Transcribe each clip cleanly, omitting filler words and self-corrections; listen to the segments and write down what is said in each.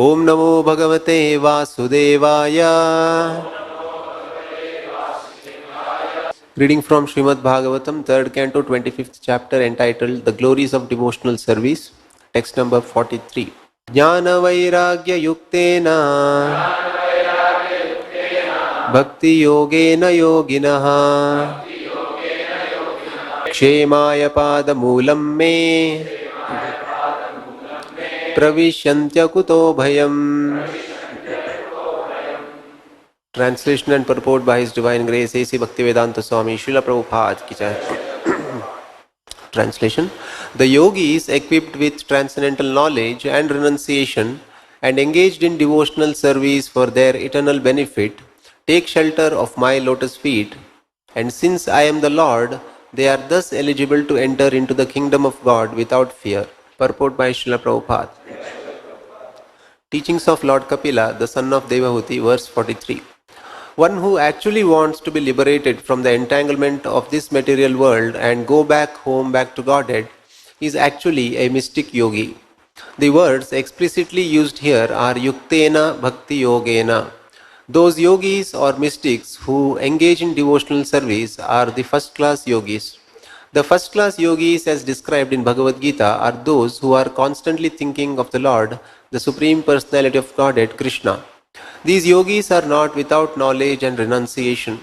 Om Namo Bhagavate Vasudevaya. Reading from Srimad Bhagavatam, 3rd Canto, 25th chapter, entitled The Glories of Devotional Service, text number 43. Jnana Vairagya Yuktena Bhakti Yogena Yoginaha Kshemaya Pada Moolam Me Pravishantya Kuto Bhayam. Translation and purport by His Divine Grace A.C. Bhaktivedanta Swami Srila Prabhupada ki jai. Translation. The yogis equipped with transcendental knowledge and renunciation and engaged in devotional service for their eternal benefit take shelter of my lotus feet, and since I am the Lord, they are thus eligible to enter into the kingdom of God without fear. Purport by Srila Prabhupada. Teachings of Lord Kapila, the son of Devahuti, verse 43. One who actually wants to be liberated from the entanglement of this material world and go back home, back to Godhead, is actually a mystic yogi. The words explicitly used here are yuktena bhakti yogena. Those yogis or mystics who engage in devotional service are the first-class yogis. The first-class yogis, as described in Bhagavad Gita, are those who are constantly thinking of the Lord, the Supreme Personality of Godhead, Krishna. These yogis are not without knowledge and renunciation.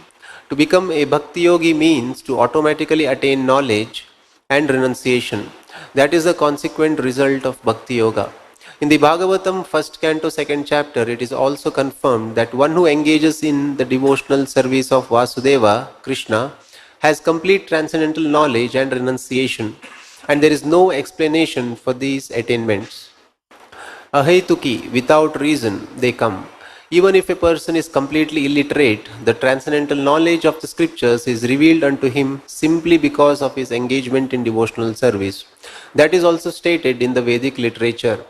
To become a bhakti yogi means to automatically attain knowledge and renunciation. That is a consequent result of bhakti yoga. In the Bhagavatam, 1st Canto, 2nd chapter, it is also confirmed that one who engages in the devotional service of Vasudeva, Krishna, has complete transcendental knowledge and renunciation, and there is no explanation for these attainments. Ahetuki, without reason, they come. Even if a person is completely illiterate, the transcendental knowledge of the scriptures is revealed unto him simply because of his engagement in devotional service. That is also stated in the Vedic literature.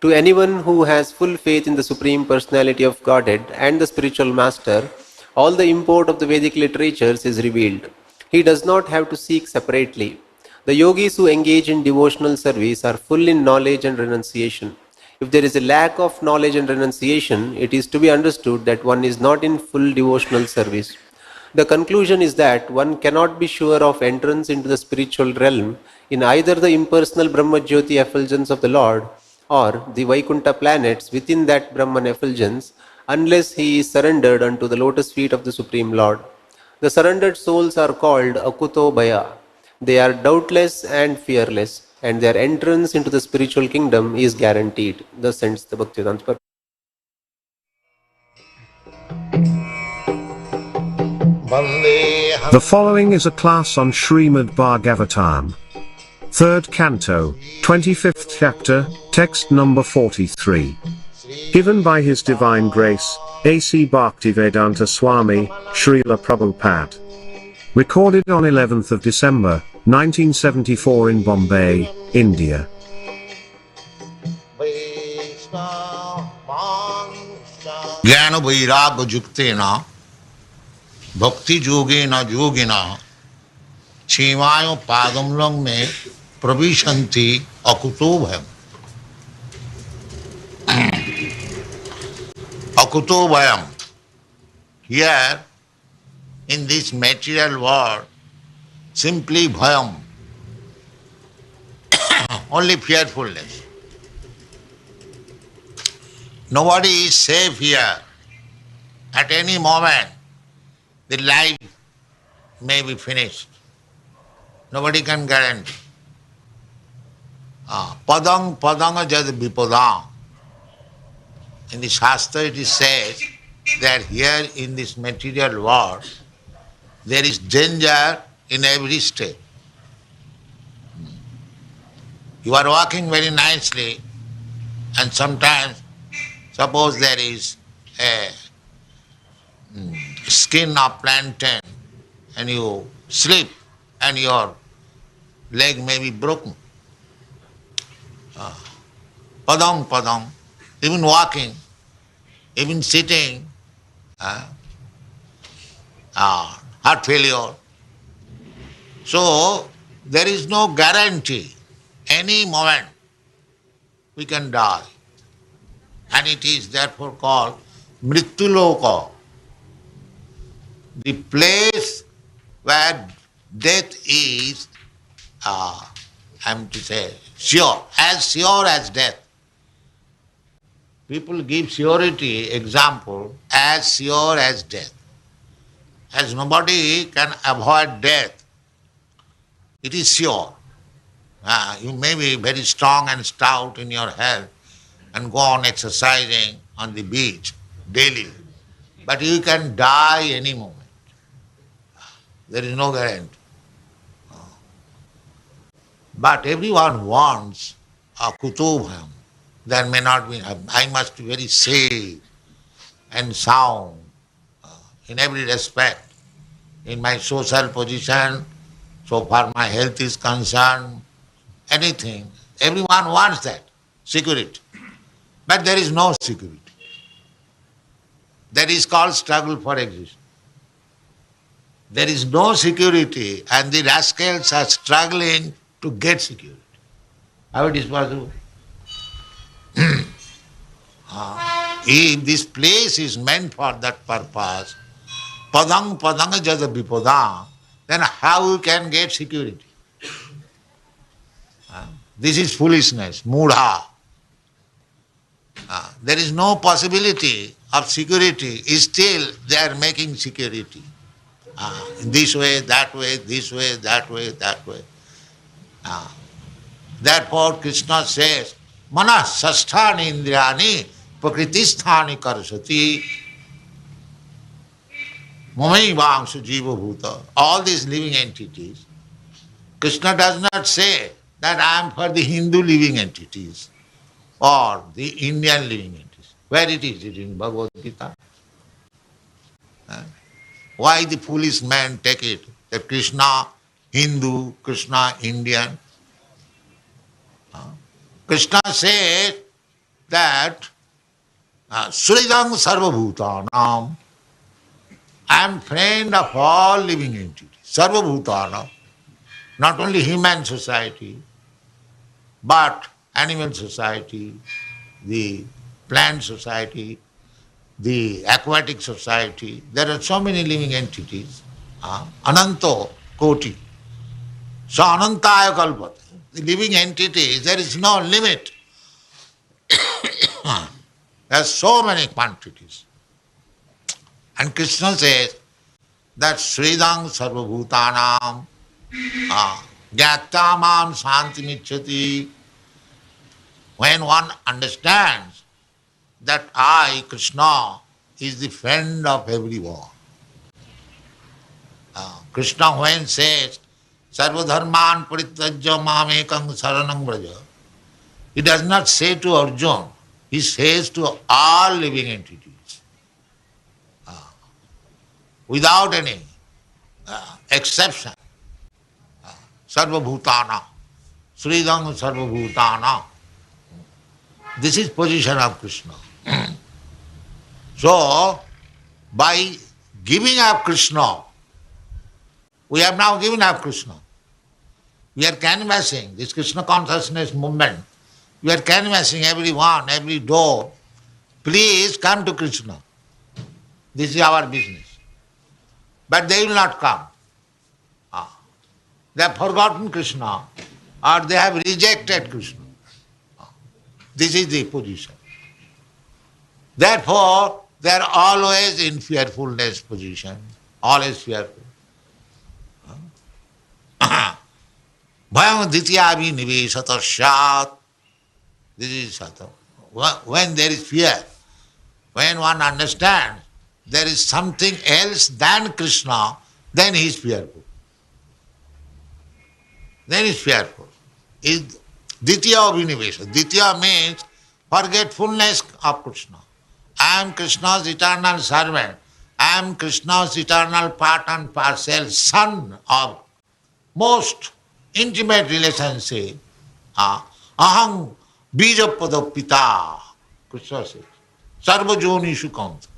To anyone who has full faith in the Supreme Personality of Godhead and the spiritual master, all the import of the Vedic literatures is revealed. He does not have to seek separately. The yogis who engage in devotional service are full in knowledge and renunciation. If there is a lack of knowledge and renunciation, it is to be understood that one is not in full devotional service. The conclusion is that one cannot be sure of entrance into the spiritual realm in either the impersonal Brahma Jyoti effulgence of the Lord or the Vaikuntha planets within that Brahman effulgence unless he is surrendered unto the lotus feet of the Supreme Lord. The surrendered souls are called Akuto Bhaya. They are doubtless and fearless, and their entrance into the spiritual kingdom is guaranteed. Thus ends the Bhaktivedanta. The following is a class on Srimad Bhagavatam, 3rd Canto, 25th chapter, text number 43. Given by His Divine Grace, A.C. Bhaktivedanta Swami, Srila Prabhupada. Recorded on 11th of December, 1974 in Bombay, India. Jnana Vairagya Yuktena Bhakti Yogena Yogina Chemayo Padam Langne Pravishanti Akuto Bhayam. Akuto Bhayam. Here, in this material world, simply Bhayam, only fearfulness. Nobody is safe here. At any moment, the life may be finished. Nobody can guarantee. Padang padanga jad vipadang. In the Shastra it is said that here in this material world there is danger in every step. You are walking very nicely and sometimes suppose there is a skin of plantain and you slip and your leg may be broken. Padang, padang, even walking, even sitting, heart failure. So there is no guarantee. Any moment we can die. and it is therefore called Mrittuloka, the place where death is, I am to say, sure as death. People give surety example as sure as death. As nobody can avoid death, it is sure. You may be very strong and stout in your health and go on exercising on the beach daily, but you can die any moment. There is no guarantee. But everyone wants a kutubham. There may not be, I must be very safe and sound in every respect. In my social position, so far my health is concerned, anything. Everyone wants that, security. But there is no security. That is called struggle for existence. There is no security and the rascals are struggling to get security. How it is possible? If this place is meant for that purpose, padang padang jada vipadang, then how you can get security? This is foolishness, mudha. There is no possibility of security, still they are making security. This way, that way, this way, that way, that way. Therefore Krishna says, Mana sasthani indriyani prakritisthani karsati mamai vangsu jiva bhuta. All these living entities, Krishna does not say that I am for the Hindu living entities or the Indian living entities. Where it is? It is in Bhagavad Gita. Why the foolish men take it that Krishna Hindu, Krishna Indian? Krishna says that Suridang Sarvabhutanam, I am friend of all living entities. Sarvabhutanam, not only human society, but animal society, the plant society, the aquatic society. There are so many living entities. Ananto Koti. So Anantaya Kalpata. The living entities, there is no limit. There are so many quantities. And Krishna says that Sridang Sarvabhutanam Jnatamam Santimichati. When one understands that I, Krishna, is the friend of everyone. Krishna when says, Sarvadharman parityajya mamekam saranam vraja, he does not say to Arjuna, he says to all living entities, without any exception. Sarvabhutana, Sridang Sarvabhutana. This is position of Krishna. So, by giving up Krishna, we have now given up Krishna. We are canvassing this Krishna consciousness movement. We are canvassing everyone, every door. Please come to Krishna. This is our business. But they will not come. They have forgotten Krishna or they have rejected Krishna. This is the position. Therefore, they are always in fearfulness position, always fearful. Bhayam dityavi nivesata shat. This is sata. When there is fear, when one understands there is something else than Krishna, then he is fearful. Then he is fearful. Is Ditya Abhinivesa. Ditya means forgetfulness of Krishna. I am Krishna's eternal servant. I am Krishna's eternal part and parcel, son of most intimate relationship. Aham bijapada pita. Krishna says. Sarvajonishu kanta.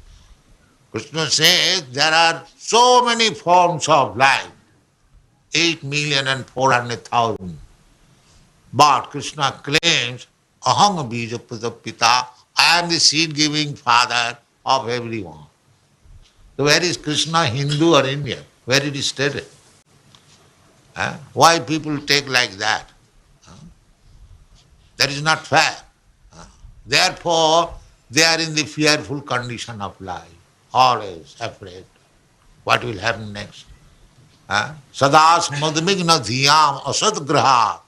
Krishna says there are so many forms of life. 8,400,000. But Krishna claims, Aham bijapada pita, I am the seed-giving father of everyone. So where is Krishna, Hindu or Indian? Where it is stated? Why people take like that? That is not fair. Therefore, they are in the fearful condition of life, always afraid. What will happen next? Sadas madmigna dhiyam asadgrahat.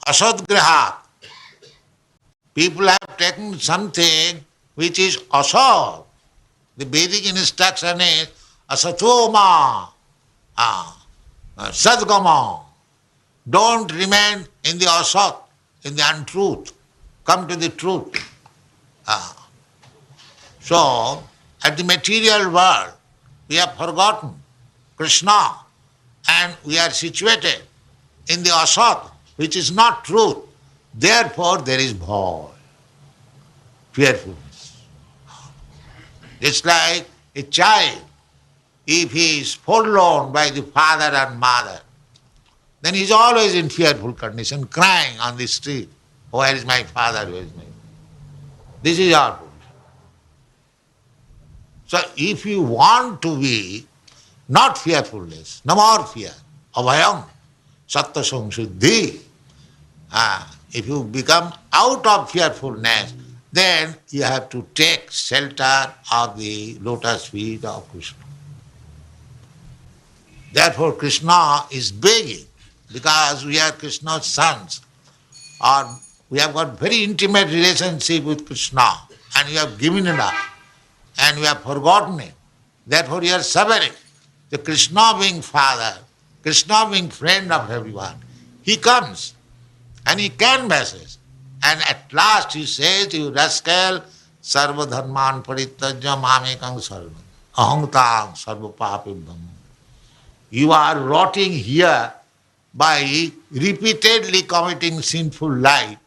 Asadgrahat. People have taken something which is asad. The Vedic instruction is asatoma, sadgama. Don't remain in the asat, in the untruth. Come to the truth. So, at the material world, we have forgotten Krishna and we are situated in the asat, which is not truth. Therefore, there is bhava, fearfulness. It's like a child, if he is forlorn by the father and mother, then he is always in fearful condition, crying on the street, where is my father, where is my mother? This is our position. So if you want to be not fearfulness, no more fear, abhayam, sattva samshuddhi, if you become out of fearfulness, then you have to take shelter of the lotus feet of Krishna. Therefore Krishna is begging, because we are Krishna's sons, or we have got very intimate relationship with Krishna, and we have given it up, and we have forgotten it. Therefore we are suffering. So Krishna being father, Krishna being friend of everyone, he comes and he canvasses. And at last he says, you rascal, sarva dharman parityajya mamekang sarva, ahangtam sarva papibham. You are rotting here by repeatedly committing sinful life.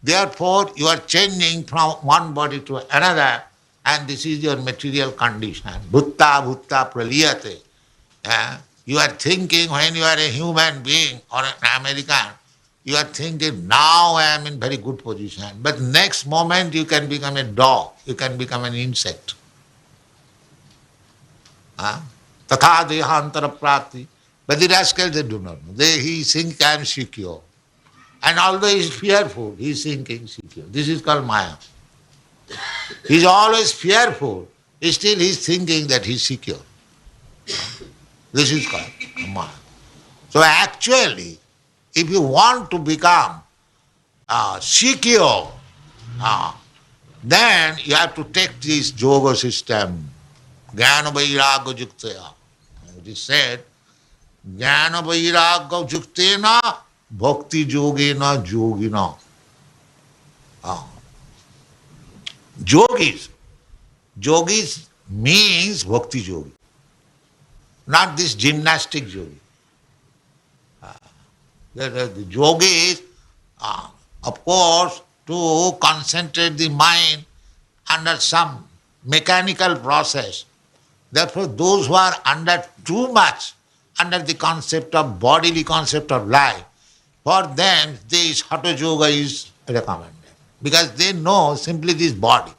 Therefore you are changing from one body to another, and this is your material condition. Bhutta bhutta praliyate. You are thinking when you are a human being or an American, you are thinking, now I am in very good position. But next moment you can become a dog, you can become an insect. Tatha dehantara prapti. But the rascal, they do not know. He thinks I am secure. And although he is fearful, he is thinking secure. This is called Maya. He is always fearful, still he is thinking that he is secure. This is called Maya. So actually, if you want to become secure, then you have to take this yoga system. Jnana vairagya juktaya. It is said, Jnana vairagya juktena bhakti yogena yogina. Yogis means bhakti yogi, not this gymnastic yogi. The yogis, of course, to concentrate the mind under some mechanical process. Therefore, those who are under too much, under the concept of bodily concept of life, for them this hatha yoga is recommended, because they know simply this body.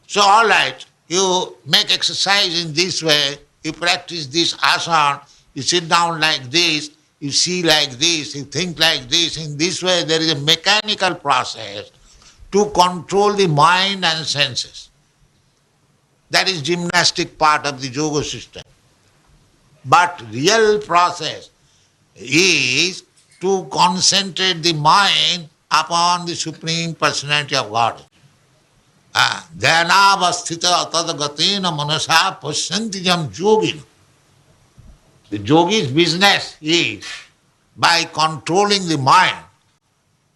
So all right, you make exercise in this way, you practice this asana, you sit down like this, you see like this, you think like this. In this way there is a mechanical process to control the mind and senses. That is gymnastic part of the yoga system. But real process is to concentrate the mind upon the Supreme Personality of God. Dhyanavasthita tadgatena manasa pasyanti jam yogina. The yogi's business is, by controlling the mind,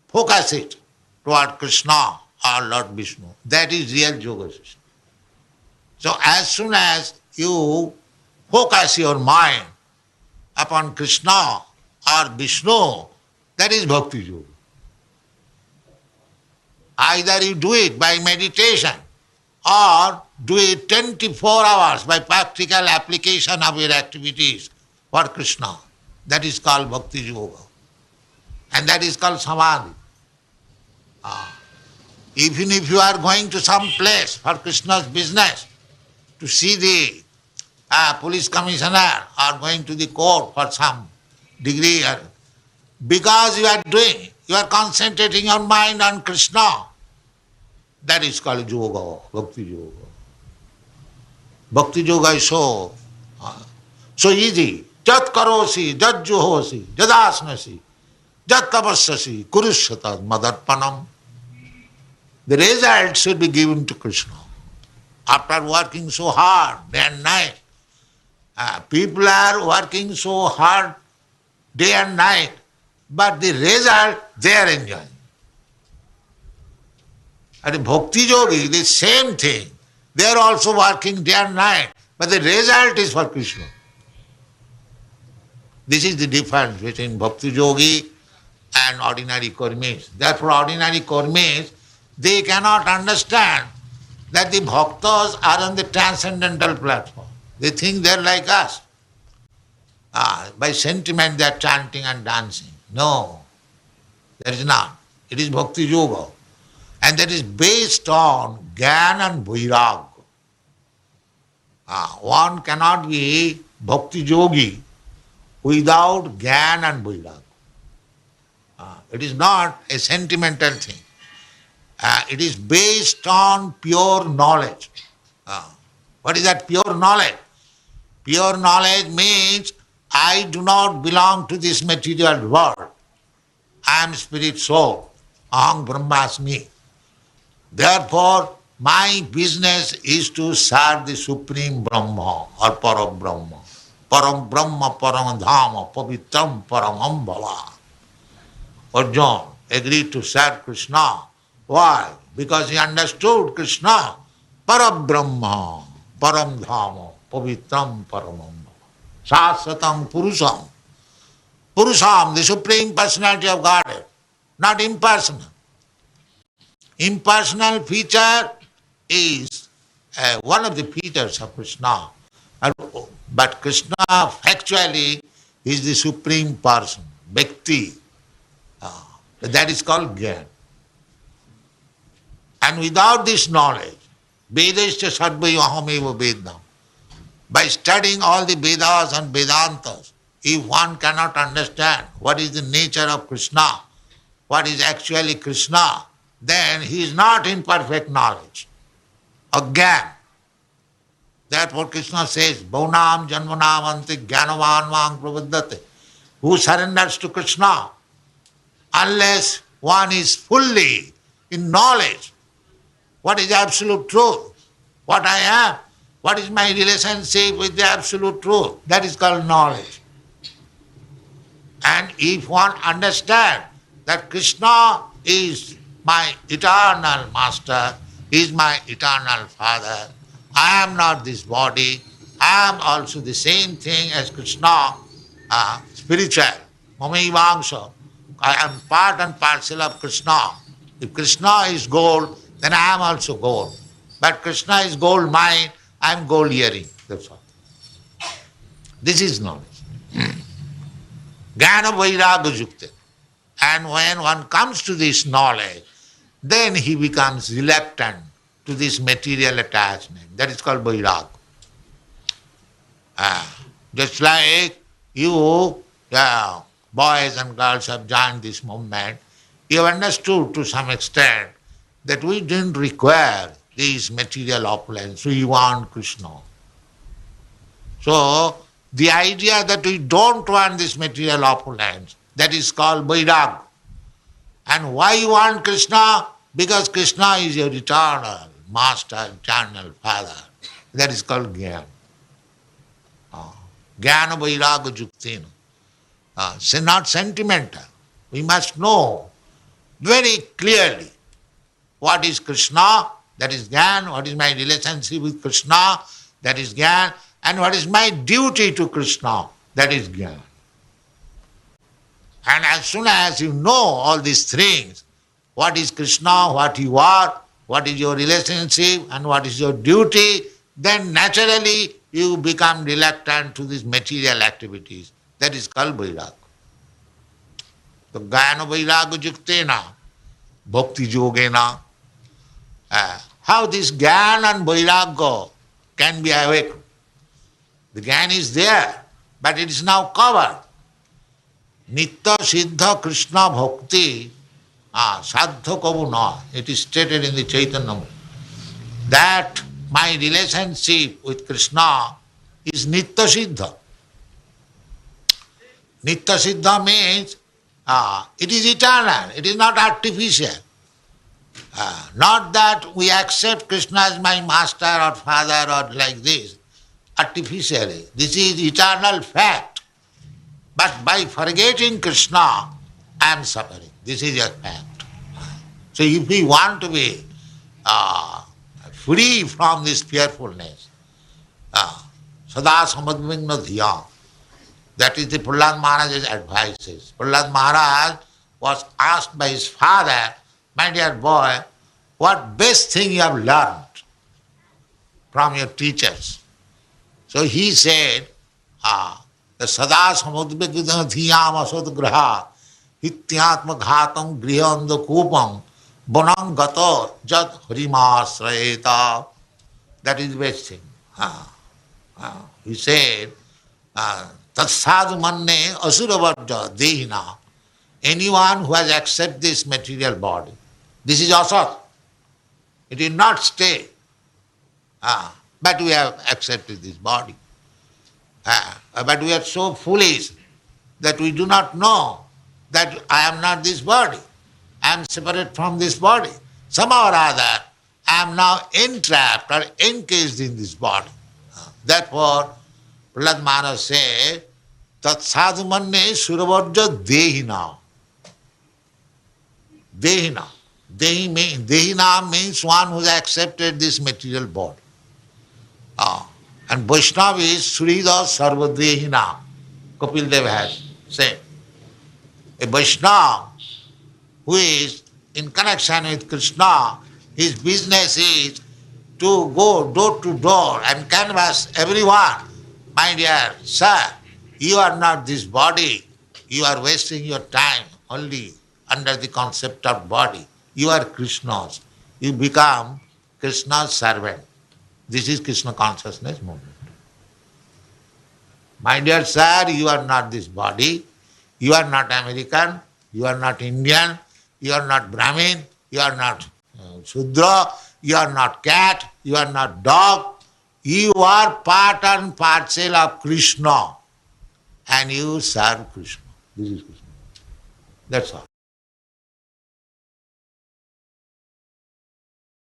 focus it toward Krishna or Lord Vishnu. That is real yoga system. So as soon as you focus your mind upon Krishna or Vishnu, that is bhakti yoga. Either you do it by meditation or do it 24 hours by practical application of your activities for Krishna. That is called bhakti yoga. And that is called samadhi. Even if you are going to some place for Krishna's business, to see the police commissioner or going to the court for some degree, or because you are concentrating your mind on Krishna. That is called yoga, bhakti yoga. Bhakti yoga is so easy. Jat karosi, jat juhosi, jadasnasi, jat tapassasi, kurushata madarpanam. The result should be given to Krishna. After working so hard day and night, people are working so hard day and night, but the result they are enjoying. At a bhakti yogi, the same thing. They are also working day and night, but the result is for Krishna. This is the difference between bhakti yogi and ordinary karmis. Therefore, ordinary karmis, they cannot understand that the bhaktas are on the transcendental platform. They think they are like us. By sentiment they are chanting and dancing. No, that is not. It is bhakti yoga. And that is based on Gyan and Vairagya. One cannot be bhakti yogi without Gyan and Vairagya. It is not a sentimental thing. It is based on pure knowledge. What is that pure knowledge? Pure knowledge means I do not belong to this material world. I am spirit soul. Aham Brahmasmi. Therefore, my business is to serve the Supreme Brahma or Param Brahma. Param Brahma, Param Dhama, Pavitram Paramam Bhava. Arjuna agreed to serve Krishna. Why? Because he understood Krishna, Param Brahma, Param Dhama, Pavitram Paramam Bhava. Sasvatam Purusham. Purusham, the Supreme Personality of Godhead, not impersonal. Impersonal feature is one of the features of Krishna. But Krishna actually is the Supreme Person, Bhakti. That is called Gyan. And without this knowledge, Vedascha Sarvai Ahameva Vedam. By studying all the Vedas and Vedantas, if one cannot understand what is the nature of Krishna, what is actually Krishna, then he is not in perfect knowledge. Agyan. That's what Krishna says, Bhaunam Janmanam Anti Jnanavan Vang Pravaddate. Who surrenders to Krishna? Unless one is fully in knowledge. What is absolute truth? What I am? What is my relationship with the absolute truth? That is called knowledge. And if one understands that Krishna is my eternal master, is my eternal father, I am not this body, I am also the same thing as Krishna, spiritual, Mamaivangsha. I am part and parcel of Krishna. If Krishna is gold, then I am also gold. But Krishna is gold mine, I am gold earring. That's all. This is knowledge. Jnana Vairagya Yukta. And when one comes to this knowledge, then he becomes reluctant to this material attachment. That is called Vairagya. Just like you, boys and girls have joined this movement, you have understood to some extent that we didn't require these material opulence, we want Krishna. So, the idea that we don't want this material opulence, that is called Vairagya. And why you want Krishna? Because Krishna is your eternal master, eternal father. That is called Jnana. Jnana Vairagya Yuktina. Not sentimental. We must know very clearly what is Krishna, that is Jnana, what is my relationship with Krishna, that is Jnana, and what is my duty to Krishna, that is Jnana. And as soon as you know all these things, what is Krishna, what you are, what is your relationship, and what is your duty, then naturally you become reluctant to these material activities. That is called Vairagya. So Jnana Vairagya Yuktena, Bhakti Yogena, How this Gyan and Vairagya can be awakened? The Gyan is there, but it is now covered. Nitya Siddha Krishna Bhakti Sadha Kavu Na. It is stated in the Chaitanya that my relationship with Krishna is Nitya Siddha. Nitya Siddha means it is eternal, it is not artificial. Not that we accept Krishna as my master or father or like this, artificially. This is eternal fact. But by forgetting Krishna, I am suffering. This is a fact. So if we want to be free from this fearfulness, Sada Samadvigna Dhya, that is the Prahlad Maharaj's advices. Prahlad Maharaj was asked by his father, my dear boy, what best thing you have learned from your teachers? So he said, the Sada Samudvigna Dhiyam Asad Graha Hityatma Ghatam Grihanda Kupam Bonam Gato Jat Harimasrayeta. That is the best thing. He said, Tatsadu Manne Asuravarja Dehina. Anyone who has accepted this material body, this is asat. It will not stay. But we have accepted this body. But we are so foolish that we do not know that I am not this body. I am separate from this body. Somehow or other, I am now entrapped or encased in this body. Therefore, Prahlad Maharaj said, Tat sadhu manne suravarja dehina. Dehina. Dehina means one who has accepted this material body. And Vaishnava is Surida Sarvadehina. Kapil Dev has said. A Vaishnava who is in connection with Krishna, his business is to go door to door and canvass everyone. My dear sir, you are not this body. You are wasting your time only under the concept of body. You are Krishna's. You become Krishna's servant. This is Krishna consciousness movement. My dear sir, you are not this body. You are not American. You are not Indian. You are not Brahmin. You are not Shudra. You are not cat. You are not dog. You are part and parcel of Krishna. And you serve Krishna. This is Krishna. That's all.